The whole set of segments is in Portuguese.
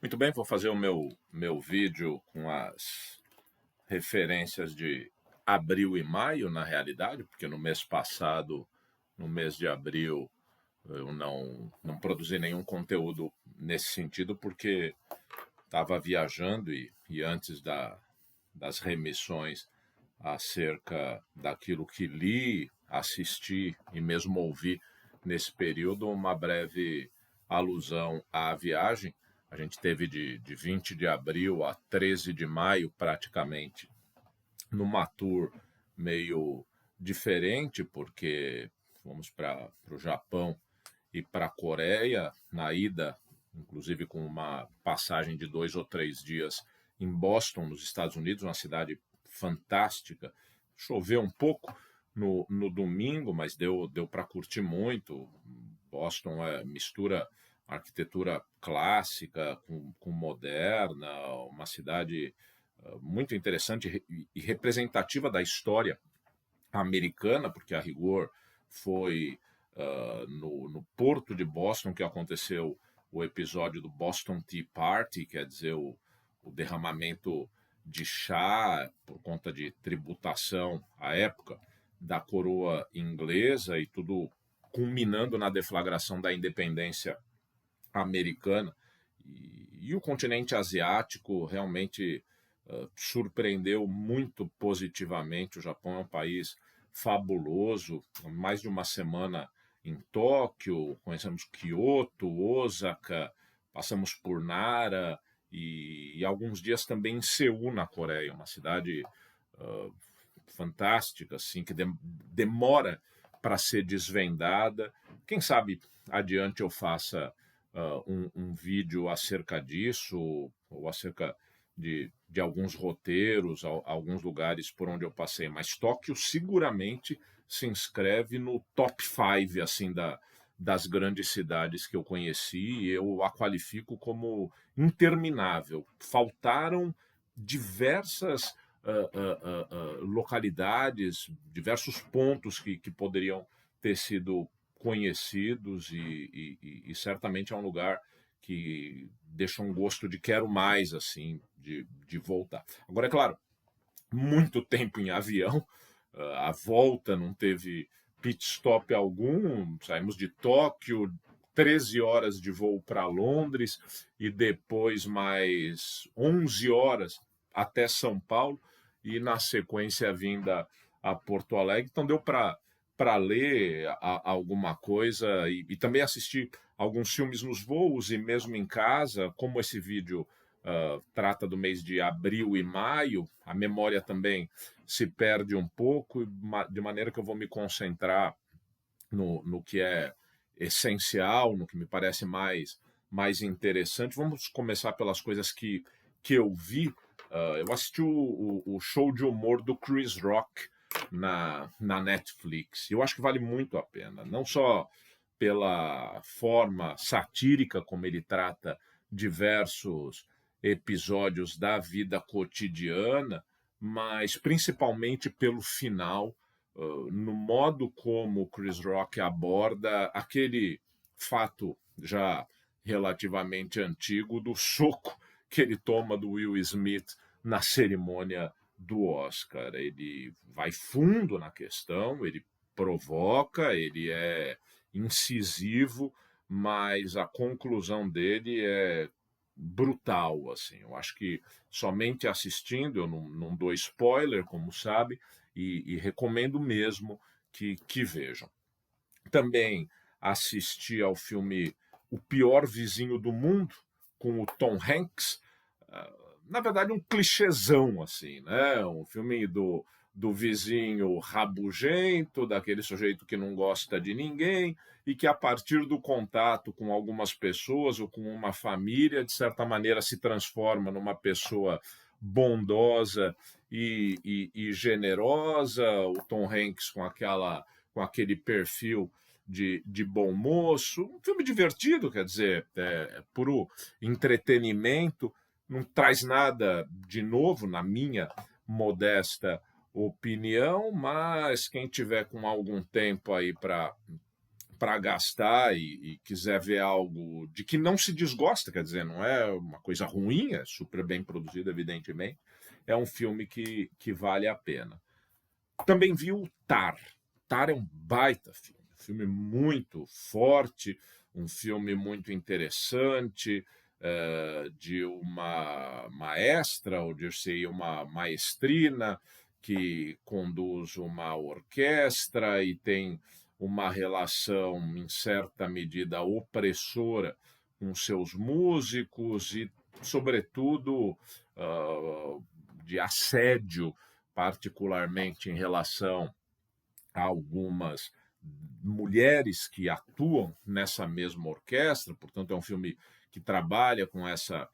Muito bem, vou fazer o meu vídeo com as referências de abril e maio, na realidade, porque no mês passado, no mês de abril, eu não produzi nenhum conteúdo nesse sentido, porque estava viajando e antes das remissões acerca daquilo que li, assisti e mesmo ouvi nesse período, uma breve alusão à viagem. A gente teve de 20 de abril a 13 de maio, praticamente, numa tour meio diferente, porque fomos para o Japão e para a Coreia, na ida, inclusive com uma passagem de 2 ou 3 dias em Boston, nos Estados Unidos, uma cidade fantástica. Choveu um pouco no domingo, mas deu para curtir muito. Boston mistura arquitetura clássica com moderna, uma cidade muito interessante e representativa da história americana, porque a rigor foi no porto de Boston que aconteceu o episódio do Boston Tea Party, quer dizer, o derramamento de chá por conta de tributação à época da coroa inglesa e tudo culminando na deflagração da independência americana. E o continente asiático realmente surpreendeu muito positivamente. O Japão é um país fabuloso. Mais de uma semana em Tóquio, conhecemos Kyoto, Osaka, passamos por Nara e alguns dias também em Seul, na Coreia, uma cidade uh, fantástica, assim, que demora para ser desvendada. Quem sabe adiante eu faça um vídeo acerca disso, ou acerca de alguns roteiros, alguns lugares por onde eu passei. Mas Tóquio seguramente se inscreve no top 5 assim, das grandes cidades que eu conheci, e eu a qualifico como interminável. Faltaram diversas localidades, diversos pontos que poderiam ter sido conhecidos e certamente é um lugar que deixa um gosto de quero mais, assim, de voltar. Agora, é claro, muito tempo em avião, a volta não teve pit stop algum, saímos de Tóquio, 13 horas de voo para Londres e depois mais 11 horas até São Paulo e na sequência a vinda a Porto Alegre. Então deu para ler alguma coisa e também assistir alguns filmes nos voos e mesmo em casa, como esse vídeo trata do mês de abril e maio, a memória também se perde um pouco, de maneira que eu vou me concentrar no que é essencial, no que me parece mais interessante. Vamos começar pelas coisas que eu vi. Eu assisti o show de humor do Chris Rock na Netflix. Eu acho que vale muito a pena, não só pela forma satírica como ele trata diversos episódios da vida cotidiana, mas principalmente pelo final, no modo como o Chris Rock aborda aquele fato já relativamente antigo do soco que ele toma do Will Smith na cerimônia do Oscar. Ele vai fundo na questão, ele provoca, ele é incisivo, mas a conclusão dele é brutal, assim. Eu acho que somente assistindo, eu não dou spoiler, como sabe, e recomendo mesmo que vejam. Também assisti ao filme O Pior Vizinho do Mundo, com o Tom Hanks. Na verdade, um clichêzão, assim, né? Um filme do vizinho rabugento, daquele sujeito que não gosta de ninguém e que, a partir do contato com algumas pessoas ou com uma família, de certa maneira se transforma numa pessoa bondosa e generosa. O Tom Hanks com aquele perfil de bom moço. Um filme divertido, quer dizer, é puro entretenimento, não traz nada de novo, na minha modesta opinião, mas quem tiver com algum tempo aí para gastar e quiser ver algo de que não se desgosta, quer dizer, não é uma coisa ruim, é super bem produzido, evidentemente, é um filme que vale a pena. Também vi o Tar. Tar é um baita filme, um filme muito forte, um filme muito interessante, de uma maestra, ou dir-se uma maestrina, que conduz uma orquestra e tem uma relação, em certa medida, opressora com seus músicos e, sobretudo, de assédio, particularmente em relação a algumas mulheres que atuam nessa mesma orquestra. Portanto, é um filme que trabalha com essa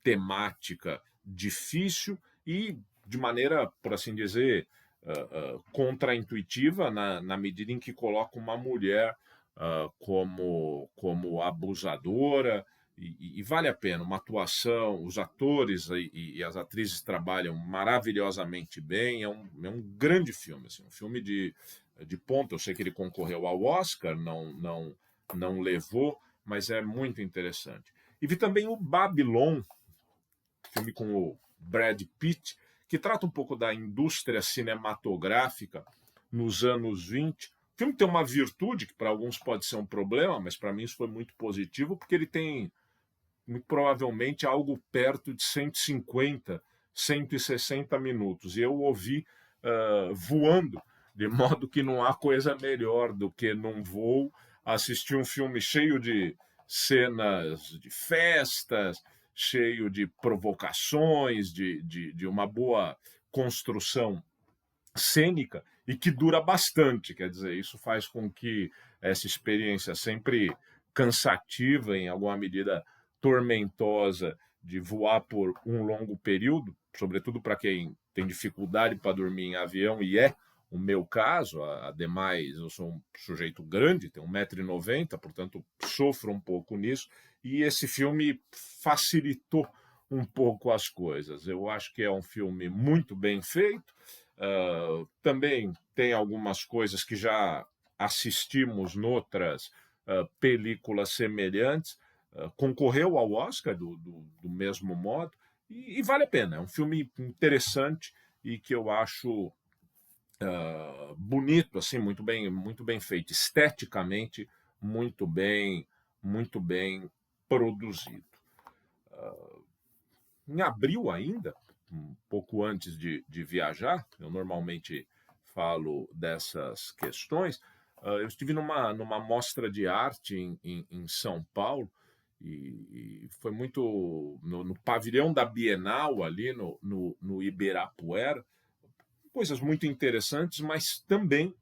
temática difícil e de maneira, por assim dizer, contraintuitiva, na medida em que coloca uma mulher como abusadora, e vale a pena, uma atuação, os atores e as atrizes trabalham maravilhosamente bem, é um grande filme, assim, um filme de ponta. Eu sei que ele concorreu ao Oscar, não levou, mas é muito interessante. E vi também o Babylon, filme com o Brad Pitt, que trata um pouco da indústria cinematográfica nos anos 20. O filme tem uma virtude que para alguns pode ser um problema, mas para mim isso foi muito positivo, porque ele tem muito provavelmente algo perto de 150, 160 minutos. E eu ouvi voando, de modo que não há coisa melhor do que num voo assistir um filme cheio de cenas de festas, cheio de provocações, de uma boa construção cênica e que dura bastante. Quer dizer, isso faz com que essa experiência sempre cansativa, em alguma medida tormentosa, de voar por um longo período, sobretudo para quem tem dificuldade para dormir em avião, e é o meu caso. Ademais, eu sou um sujeito grande, tenho 1,90 m, portanto, sofro um pouco nisso, e esse filme facilitou um pouco as coisas. Eu acho que é um filme muito bem feito. Também tem algumas coisas que já assistimos noutras películas semelhantes. Concorreu ao Oscar do mesmo modo, e vale a pena. É um filme interessante e que eu acho bonito, assim, muito bem feito, esteticamente muito bem produzido. Em abril ainda, um pouco antes de viajar, eu normalmente falo dessas questões. Eu estive numa mostra de arte em São Paulo, e foi muito no pavilhão da Bienal, ali no Ibirapuera, coisas muito interessantes, mas também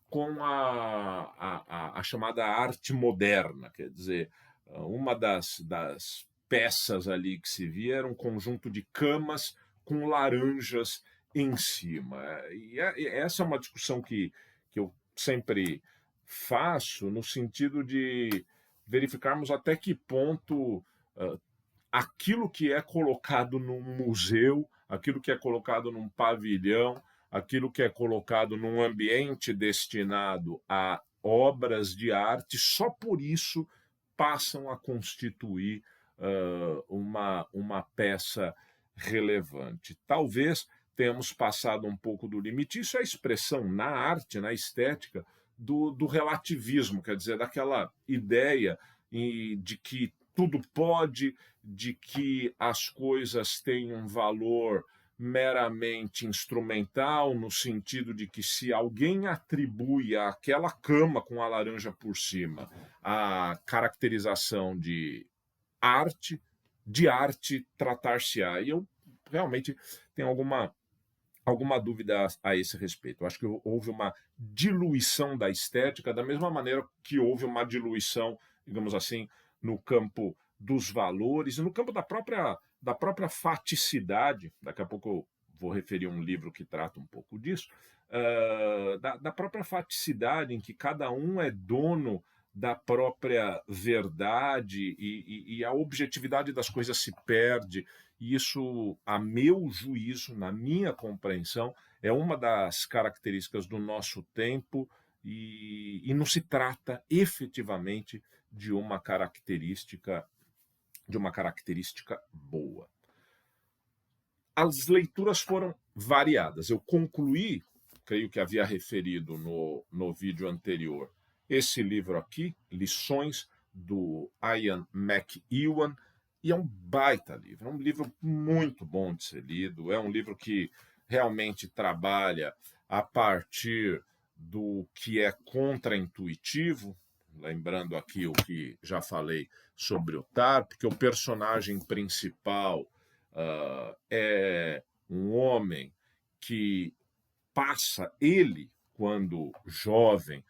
com a chamada arte moderna. Quer dizer, uma das peças ali que se via era um conjunto de camas com laranjas em cima. E essa é uma discussão que eu sempre faço, no sentido de verificarmos até que ponto aquilo que é colocado num museu, aquilo que é colocado num pavilhão, aquilo que é colocado num ambiente destinado a obras de arte, só por isso passam a constituir uma peça relevante. Talvez tenhamos passado um pouco do limite. Isso é a expressão na arte, na estética, do relativismo, quer dizer, daquela ideia de que tudo pode, de que as coisas têm um valor meramente instrumental, no sentido de que se alguém atribui àquela cama com a laranja por cima a caracterização de arte tratar-se-á. E eu realmente tenho alguma dúvida a esse respeito. Eu acho que houve uma diluição da estética, da mesma maneira que houve uma diluição, digamos assim, no campo dos valores e no campo da própria faticidade. Daqui a pouco eu vou referir um livro que trata um pouco disso, da própria faticidade, em que cada um é dono da própria verdade, e a objetividade das coisas se perde. E isso, a meu juízo, na minha compreensão, é uma das características do nosso tempo e não se trata efetivamente de uma característica boa. As leituras foram variadas. Eu concluí, creio que havia referido no vídeo anterior, esse livro aqui, Lições, do Ian McEwan, e é um baita livro, é um livro muito bom de ser lido, é um livro que realmente trabalha a partir do que é contraintuitivo, lembrando aqui o que já falei sobre o Tar, porque o personagem principal é um homem que passa, ele, quando jovem,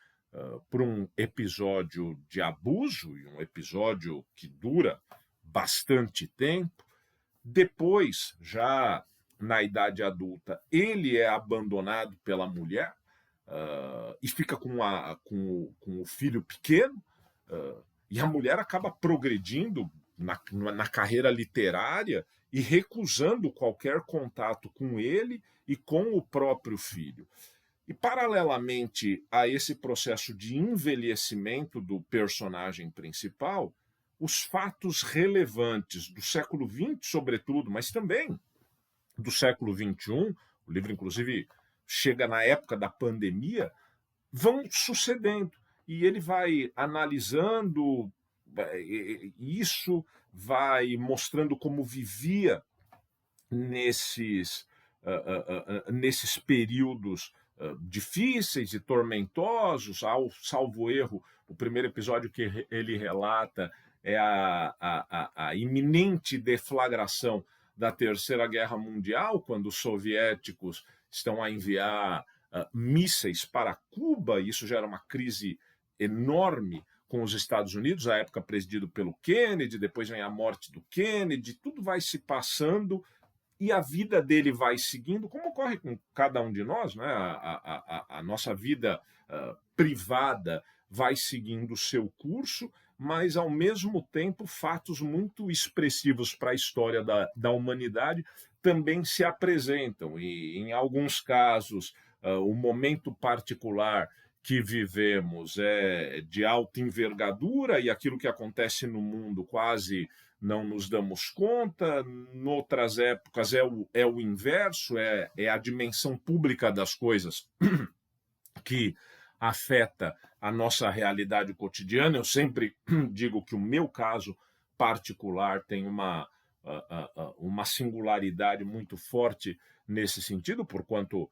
por um episódio de abuso, e um episódio que dura bastante tempo. Depois, já na idade adulta, ele é abandonado pela mulher e fica com o filho pequeno, e a mulher acaba progredindo na carreira literária e recusando qualquer contato com ele e com o próprio filho. E, paralelamente a esse processo de envelhecimento do personagem principal, os fatos relevantes do século XX, sobretudo, mas também do século XXI, o livro, inclusive, chega na época da pandemia, vão sucedendo. E ele vai analisando isso, vai mostrando como vivia nesses períodos difíceis e tormentosos. Salvo erro, o primeiro episódio que ele relata é a iminente deflagração da Terceira Guerra Mundial, quando os soviéticos estão a enviar mísseis para Cuba, e isso gera uma crise enorme com os Estados Unidos, à época presidido pelo Kennedy, depois vem a morte do Kennedy, tudo vai se passando e a vida dele vai seguindo, como ocorre com cada um de nós, né? A nossa vida privada vai seguindo o seu curso, mas, ao mesmo tempo, fatos muito expressivos para a história da humanidade também se apresentam. E, em alguns casos, o momento particular que vivemos é de alta envergadura e aquilo que acontece no mundo quase não nos damos conta. Em outras épocas é o inverso, é a dimensão pública das coisas que afeta a nossa realidade cotidiana. Eu sempre digo que o meu caso particular tem uma singularidade muito forte nesse sentido, porquanto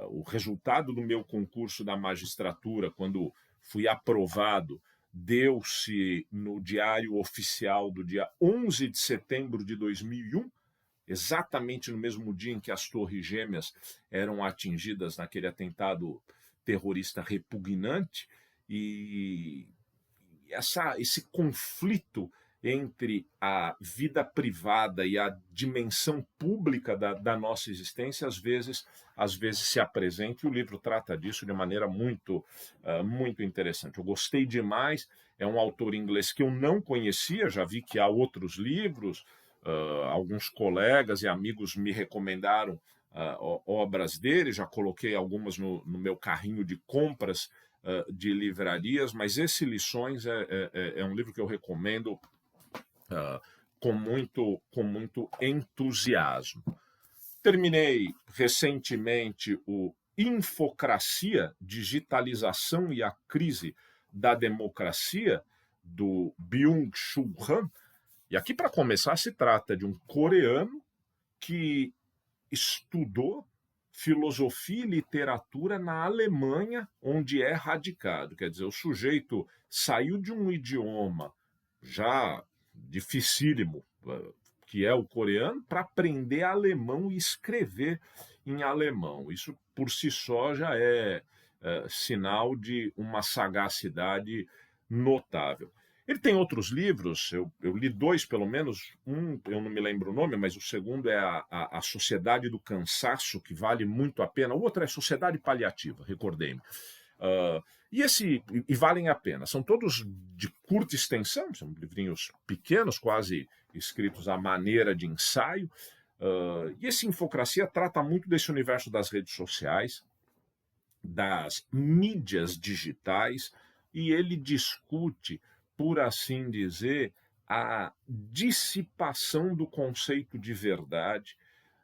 o resultado do meu concurso da magistratura, quando fui aprovado, deu-se no Diário Oficial do dia 11 de setembro de 2001, exatamente no mesmo dia em que as Torres Gêmeas eram atingidas naquele atentado terrorista repugnante. E esse conflito entre a vida privada e a dimensão pública da nossa existência, às vezes se apresenta, e o livro trata disso de maneira muito interessante. Eu gostei demais, é um autor inglês que eu não conhecia, já vi que há outros livros, alguns colegas e amigos me recomendaram obras dele, já coloquei algumas no meu carrinho de compras de livrarias, mas esse Lições é um livro que eu recomendo com muito entusiasmo. Terminei recentemente o Infocracia, Digitalização e a Crise da Democracia, do Byung-Chul Han. E aqui, para começar, se trata de um coreano que estudou filosofia e literatura na Alemanha, onde é radicado. Quer dizer, o sujeito saiu de um idioma já dificílimo, que é o coreano, para aprender alemão e escrever em alemão. Isso, por si só, já é sinal de uma sagacidade notável. Ele tem outros livros, eu li dois pelo menos, um eu não me lembro o nome, mas o segundo é a Sociedade do Cansaço, que vale muito a pena. O outro é Sociedade Paliativa, recordei-me. E valem a pena. São todos de curta extensão, são livrinhos pequenos, quase escritos à maneira de ensaio. E esse Infocracia trata muito desse universo das redes sociais, das mídias digitais, e ele discute, por assim dizer, a dissipação do conceito de verdade,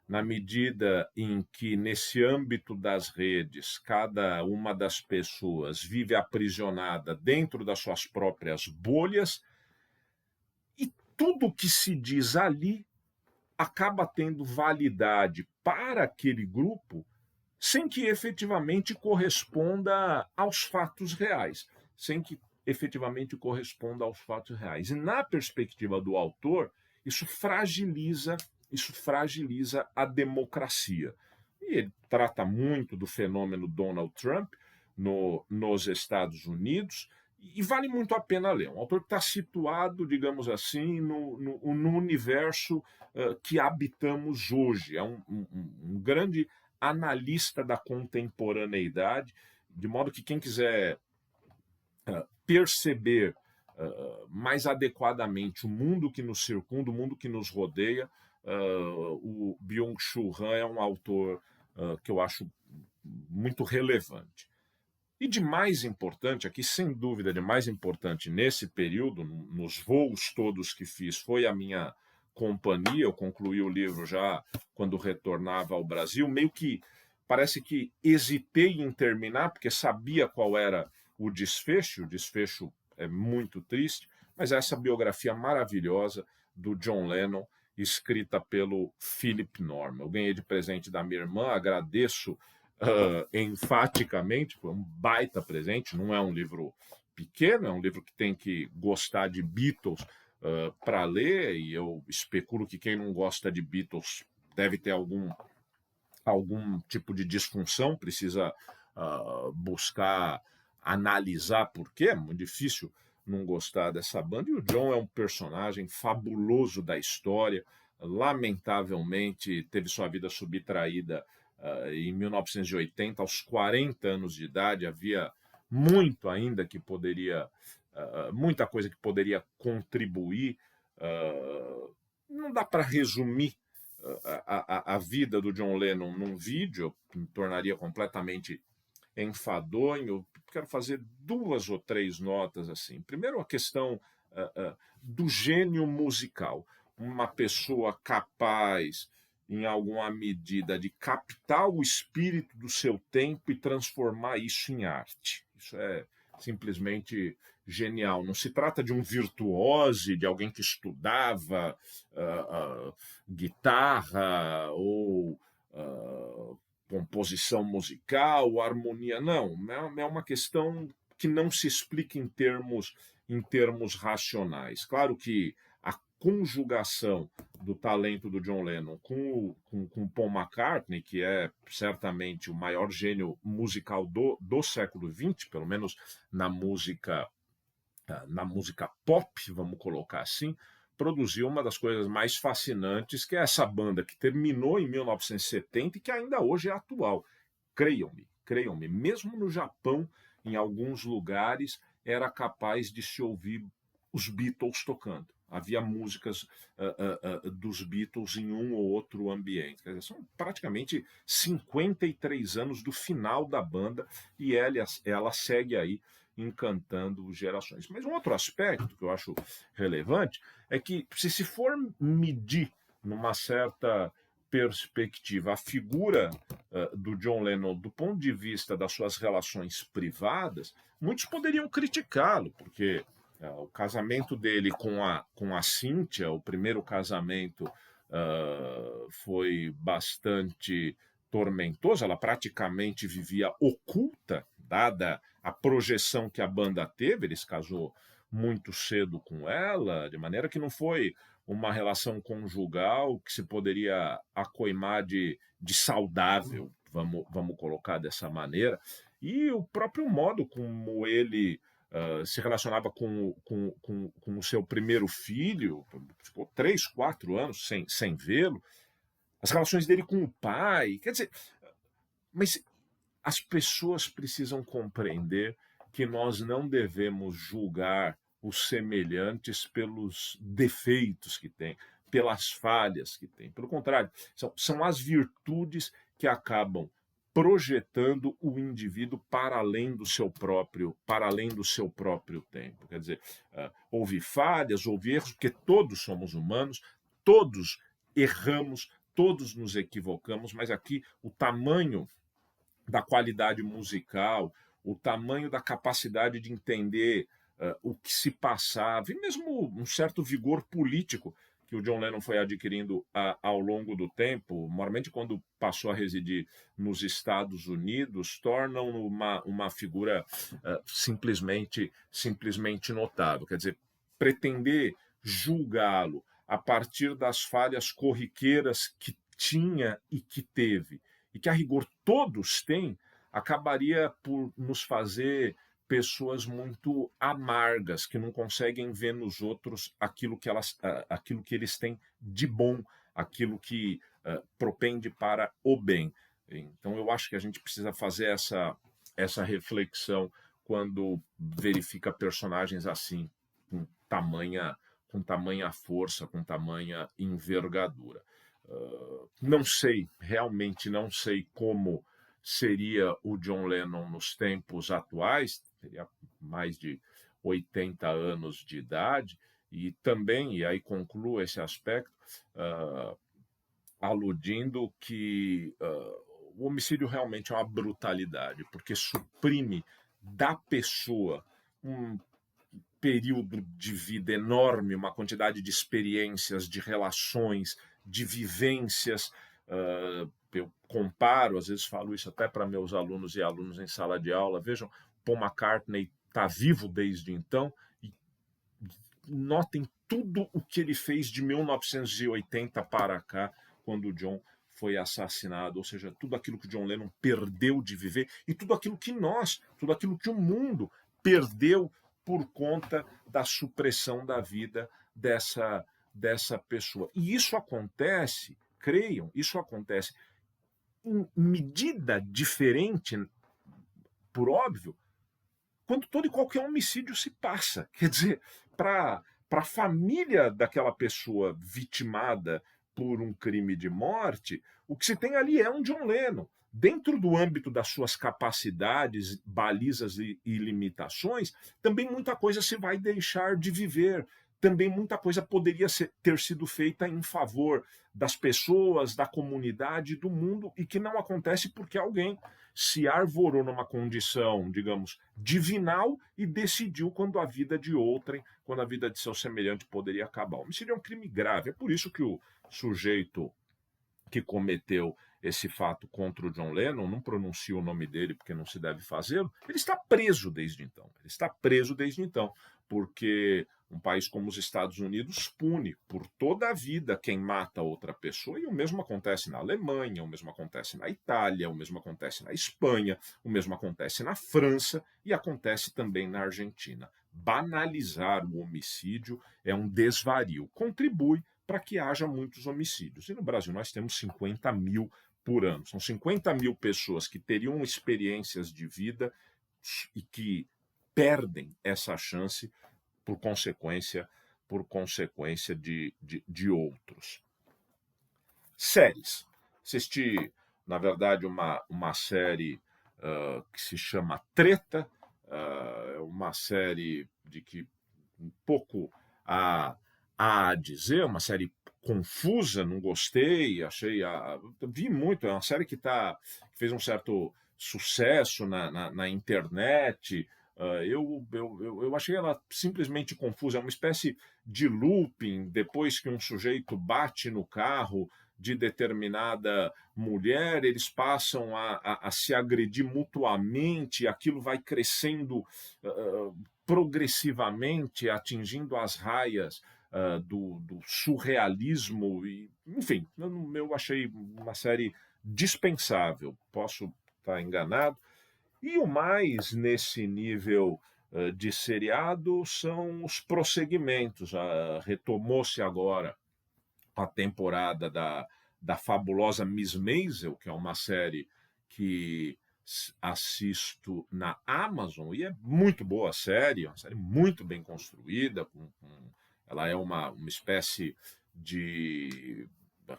na medida em que, nesse âmbito das redes, cada uma das pessoas vive aprisionada dentro das suas próprias bolhas, e tudo que se diz ali acaba tendo validade para aquele grupo sem que efetivamente corresponda aos fatos reais, sem que efetivamente corresponda aos fatos reais. E na perspectiva do autor, isso fragiliza, isso fragiliza a democracia. E ele trata muito do fenômeno Donald Trump nos Estados Unidos, e vale muito a pena ler. Um autor que está situado, digamos assim, no universo que habitamos hoje. É um grande analista da contemporaneidade, de modo que quem quiser perceber mais adequadamente o mundo que nos circunda, o mundo que nos rodeia, o Byung-Chul Han é um autor que eu acho muito relevante. E de mais importante, aqui sem dúvida de mais importante nesse período, nos voos todos que fiz, foi a minha companhia. Eu concluí o livro já quando retornava ao Brasil, meio que parece que hesitei em terminar, porque sabia qual era o desfecho é muito triste, mas essa biografia maravilhosa do John Lennon, escrita pelo Philip Norman. Eu ganhei de presente da minha irmã, agradeço enfaticamente, foi um baita presente, não é um livro pequeno, é um livro que tem que gostar de Beatles para ler, e eu especulo que quem não gosta de Beatles deve ter algum tipo de disfunção, precisa buscar analisar por quê, é muito difícil não gostar dessa banda. E o John é um personagem fabuloso da história, lamentavelmente teve sua vida subtraída em 1980, aos 40 anos de idade. Havia muito ainda que poderia, muita coisa que poderia contribuir. Não dá para resumir a vida do John Lennon num vídeo, que me tornaria completamente enfadonho. Eu quero fazer duas ou três notas assim. Primeiro, a questão do gênio musical. Uma pessoa capaz, em alguma medida, de captar o espírito do seu tempo e transformar isso em arte. Isso é simplesmente genial. Não se trata de um virtuose, de alguém que estudava guitarra ou composição musical, harmonia. Não, é uma questão que não se explica em termos racionais. Claro que a conjugação do talento do John Lennon com Paul McCartney, que é certamente o maior gênio musical do século XX, pelo menos na música pop, vamos colocar assim, produziu uma das coisas mais fascinantes, que é essa banda que terminou em 1970 e que ainda hoje é atual. Creiam-me, mesmo no Japão, em alguns lugares, era capaz de se ouvir os Beatles tocando. Havia músicas dos Beatles em um ou outro ambiente. Quer dizer, são praticamente 53 anos do final da banda, e ela segue aí encantando gerações. Mas um outro aspecto que eu acho relevante é que, se for medir numa certa perspectiva a figura do John Lennon do ponto de vista das suas relações privadas, muitos poderiam criticá-lo, porque o casamento dele com a Cynthia, o primeiro casamento, foi bastante tormentoso. Ela praticamente vivia oculta, dada a projeção que a banda teve. Ele se casou muito cedo com ela, de maneira que não foi uma relação conjugal que se poderia acoimar de saudável, vamos colocar dessa maneira. E o próprio modo como ele se relacionava com o seu primeiro filho, ficou 3, 4 anos sem vê-lo, as relações dele com o pai, quer dizer, mas as pessoas precisam compreender que nós não devemos julgar os semelhantes pelos defeitos que têm, pelas falhas que têm. Pelo contrário, são as virtudes que acabam projetando o indivíduo para além do seu próprio tempo. Quer dizer, houve falhas, houve erros, porque todos somos humanos, todos erramos, todos nos equivocamos, mas aqui o tamanho da qualidade musical, o tamanho da capacidade de entender o que se passava, e mesmo um certo vigor político que o John Lennon foi adquirindo ao longo do tempo, normalmente quando passou a residir nos Estados Unidos, tornam uma figura simplesmente notável. Quer dizer, pretender julgá-lo a partir das falhas corriqueiras que tinha e que teve, e que a rigor todos têm, acabaria por nos fazer pessoas muito amargas, que não conseguem ver nos outros aquilo que eles têm de bom, aquilo que propende para o bem. Então, eu acho que a gente precisa fazer essa reflexão quando verifica personagens assim, com tamanha força, com tamanha envergadura. Não sei, realmente não sei como seria o John Lennon nos tempos atuais, teria mais de 80 anos de idade, e também, e aí concluo esse aspecto, aludindo que o homicídio realmente é uma brutalidade, porque suprime da pessoa um período de vida enorme, uma quantidade de experiências, de relações, de vivências. Eu comparo, às vezes falo isso até para meus alunos e alunos em sala de aula, vejam, Paul McCartney está vivo desde então, e notem tudo o que ele fez de 1980 para cá, quando o John foi assassinado, ou seja, tudo aquilo que o John Lennon perdeu de viver e tudo aquilo que o mundo perdeu por conta da supressão da vida dessa pessoa. E isso acontece, creiam, isso acontece em medida diferente, por óbvio, quando todo e qualquer homicídio se passa. Quer dizer, para a família daquela pessoa vitimada por um crime de morte, o que se tem ali é um John Lennon. Dentro do âmbito das suas capacidades, balizas e limitações, também muita coisa se vai deixar de viver. Também muita coisa poderia ter sido feita em favor das pessoas, da comunidade, do mundo, e que não acontece porque alguém se arvorou numa condição, digamos, divinal e decidiu quando a vida de outrem, quando a vida de seu semelhante poderia acabar. O homicídio é um crime grave. É por isso que o sujeito que cometeu esse fato contra o John Lennon, não pronuncio o nome dele porque não se deve fazê-lo, ele está preso desde então. Ele está preso desde então, porque um país como os Estados Unidos pune por toda a vida quem mata outra pessoa, e o mesmo acontece na Alemanha, o mesmo acontece na Itália, o mesmo acontece na Espanha, o mesmo acontece na França e acontece também na Argentina. Banalizar o homicídio é um desvario, contribui para que haja muitos homicídios. E no Brasil nós temos 50 mil por ano. São 50 mil pessoas que teriam experiências de vida e que perdem essa chance por consequência de outros. Séries. Assisti, na verdade, uma série que se chama Treta, uma série de que um pouco a dizer, uma série confusa, não gostei, vi muito, é uma série que fez um certo sucesso na internet. Eu achei ela simplesmente confusa, é uma espécie de looping, depois que um sujeito bate no carro de determinada mulher, eles passam a se agredir mutuamente, aquilo vai crescendo progressivamente, atingindo as raias do surrealismo, e, enfim, eu achei uma série dispensável, posso estar enganado. E o mais nesse nível de seriado são os prosseguimentos. Retomou-se agora a temporada da fabulosa Miss Maisel, que é uma série que assisto na Amazon, e é muito boa a série, é uma série muito bem construída, ela é uma espécie de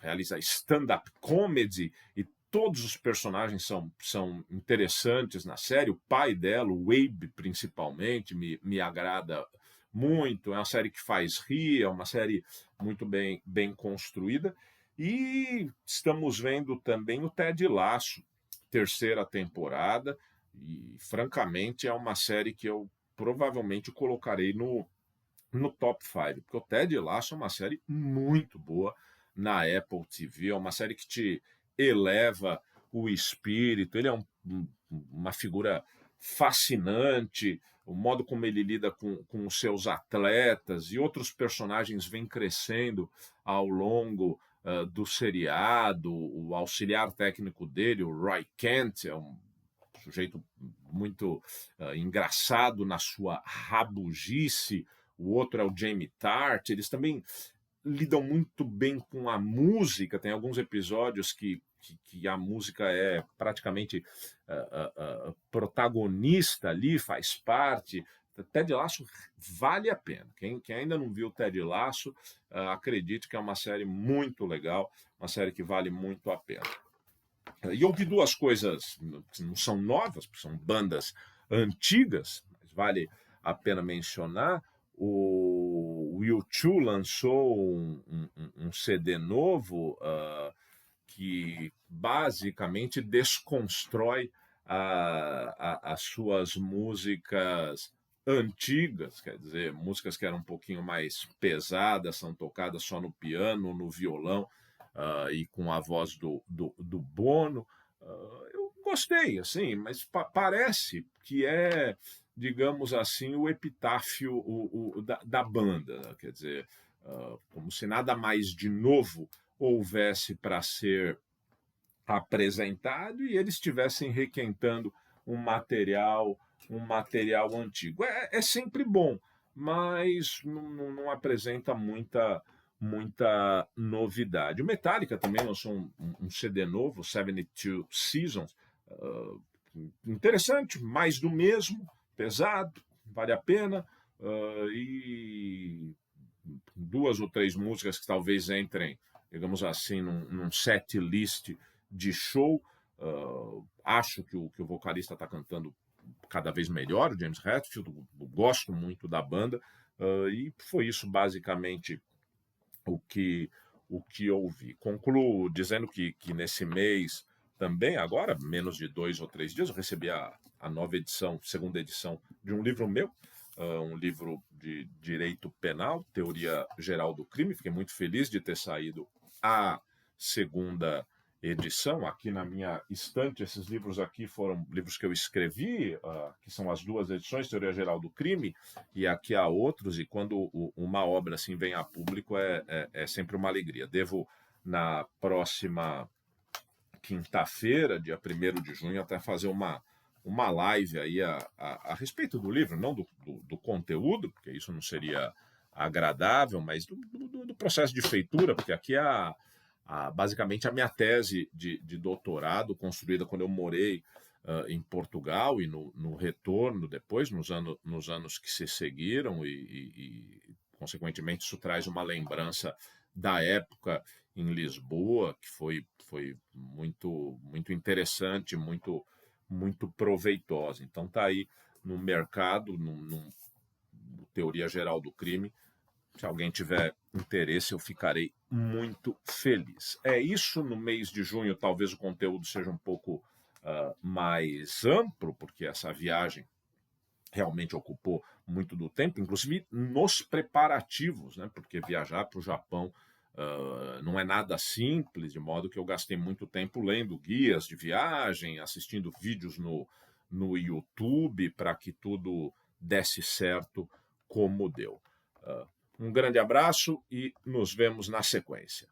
realiza stand-up comedy e todos os personagens são interessantes na série. O pai dela, o Abe, principalmente, me agrada muito. É uma série que faz rir, é uma série muito bem construída. E estamos vendo também o Ted Lasso, terceira temporada. E, francamente, é uma série que eu provavelmente colocarei no top 5, porque o Ted Lasso é uma série muito boa na Apple TV, é uma série que te eleva o espírito, ele é uma figura fascinante, o modo como ele lida com os seus atletas e outros personagens vêm crescendo ao longo do seriado, o auxiliar técnico dele, o Roy Kent, é um sujeito muito engraçado na sua rabugice, o outro é o Jamie Tart, eles também lidam muito bem com a música, tem alguns episódios que a música é praticamente protagonista ali, faz parte. Ted Lasso vale a pena. Quem ainda não viu Ted Lasso, acredite que é uma série muito legal, uma série que vale muito a pena. E eu vi duas coisas que não são novas, porque são bandas antigas, mas vale a pena mencionar. O U2 lançou um CD novo que basicamente desconstrói as suas músicas antigas, quer dizer, músicas que eram um pouquinho mais pesadas, são tocadas só no piano, no violão, e com a voz do Bono. Eu gostei, assim, mas parece que é, digamos assim, o epitáfio da banda, né? Quer dizer, como se nada mais de novo houvesse para ser apresentado e eles estivessem requentando um material antigo. É sempre bom, mas não apresenta muita novidade. O Metallica também lançou um CD novo, 72 Seasons, interessante, mais do mesmo, pesado, vale a pena, e duas ou três músicas que talvez entrem, digamos assim, num set list de show. Acho que o vocalista está cantando cada vez melhor, o James Hetfield, gosto muito da banda, e foi isso basicamente o que ouvi. Concluo dizendo que nesse mês também, agora, menos de 2 ou 3 dias, eu recebi a nova edição, segunda edição de um livro meu, um livro de direito penal, teoria geral do crime. Fiquei muito feliz de ter saído a segunda edição. Aqui na minha estante, esses livros aqui foram livros que eu escrevi, que são as duas edições, Teoria Geral do Crime, e aqui há outros, e quando uma obra assim vem a público é sempre uma alegria. Devo, na próxima quinta-feira, dia 1º de junho, até fazer uma live aí a respeito do livro, não do conteúdo, porque isso não seria agradável, mas do processo de feitura, porque aqui basicamente a minha tese de doutorado, construída quando eu morei em Portugal e no retorno depois, nos anos que se seguiram, e consequentemente isso traz uma lembrança da época em Lisboa, que foi muito interessante, muito proveitosa. Então está aí no mercado, no Teoria Geral do Crime. Se alguém tiver interesse, eu ficarei muito feliz. É isso. No mês de junho, talvez o conteúdo seja um pouco mais amplo, porque essa viagem realmente ocupou muito do tempo, inclusive nos preparativos, né? Porque viajar para o Japão não é nada simples, de modo que eu gastei muito tempo lendo guias de viagem, assistindo vídeos no YouTube para que tudo desse certo como deu. Um grande abraço e nos vemos na sequência.